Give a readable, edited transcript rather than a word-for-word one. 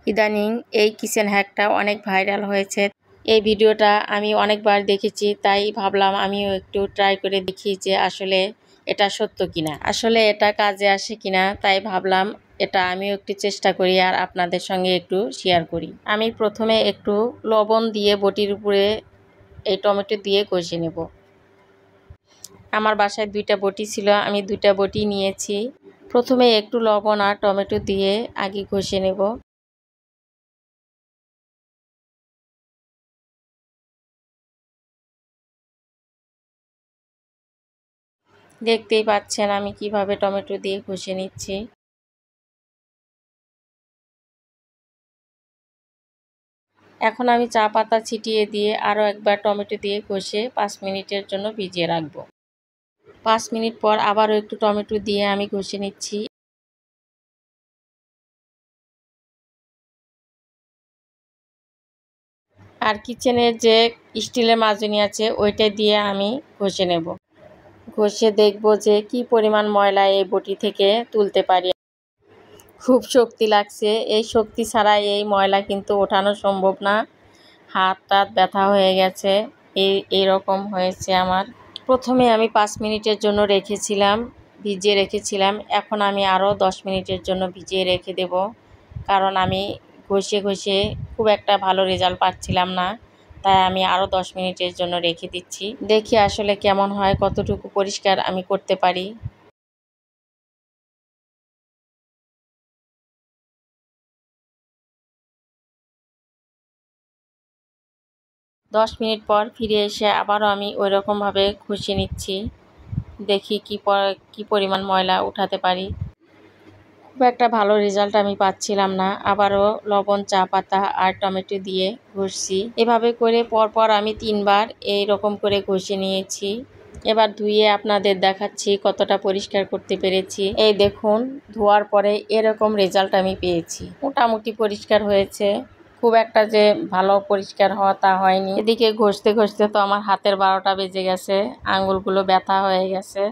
ইদানিং এই কিচেন হ্যাকটা অনেক ভাইরাল হয়েছে। এই ভিডিওটা আমি অনেকবার দেখেছি, তাই ভাবলাম আমিও একটু ট্রাই করে দেখি যে আসলে এটা সত্য কিনা, আসলে এটা কাজে আসে কিনা। তাই ভাবলাম এটা আমিও একটু চেষ্টা করি আর আপনাদের সঙ্গে একটু শেয়ার করি। আমি প্রথমে একটু লবণ দিয়ে বটির উপরে এই টমেটো দিয়ে কষে নেব। আমার বাসায় 2টা বটি ছিল, আমি 2টা বটি নিয়েছি। প্রথমে একটু লবণ আর টমেটো দিয়ে আগে কষে নেব। দেখতেই পাচ্ছেন আমি কিভাবে টমেটো দিয়ে কষে নিচ্ছি। এখন আমি চা পাতা ছিটিয়ে দিয়ে আরও একবার টমেটো দিয়ে কষে 5 মিনিটের জন্য ভিজিয়ে রাখবো। 5 মিনিট পর আবারও একটু টমেটো দিয়ে আমি কষে নিচ্ছি। আর কিচেনের যে স্টিলের মাজনি আছে ওইটা দিয়ে আমি ঘষে নেব। ঘষে দেখব যে কি পরিমাণ ময়লা এই বটি থেকে তুলতে পারি। খুব শক্তি লাগছে, এই শক্তি ছাড়া এই ময়লা কিন্তু ওঠানো সম্ভব না। হাত টাত ব্যথা হয়ে গেছে, এইরকম হয়েছে আমার। প্রথমে আমি 5 মিনিটের জন্য ভিজিয়ে রেখেছিলাম। এখন আমি আরও 10 মিনিটের জন্য ভিজিয়ে রেখে দেব, কারণ আমি ঘষে খুব একটা ভালো রেজাল্ট পাচ্ছিলাম না। তাই আমি আরও 10 মিনিটের জন্য রেখে দিচ্ছি। দেখি আসলে কেমন হয়, কতটুকু পরিষ্কার আমি করতে পারি। 10 মিনিট পর ফিরে এসে আবারও আমি ওই রকমভাবে ঘষে নিচ্ছি। দেখি কি পরিমাণ ময়লা উঠাতে পারি। খুব একটা ভালো রেজাল্ট আমি পাচ্ছিলাম না। আবারও লবণ, চা পাতা আর টমেটো দিয়ে ঘষছি। এভাবে করে পরপর আমি 3 বার এইরকম করে ঘষে নিয়েছি। এবার ধুয়ে আপনাদের দেখাচ্ছি কতটা পরিষ্কার করতে পেরেছি। এই দেখুন, ধোয়ার পরে এরকম রেজাল্ট আমি পেয়েছি। মোটামুটি পরিষ্কার হয়েছে, খুব একটা যে ভালো পরিষ্কার হওয়া তা হয়নি। এদিকে ঘষতে তো আমার হাতের 12টা বেজে গেছে, আঙুলগুলো ব্যথা হয়ে গেছে।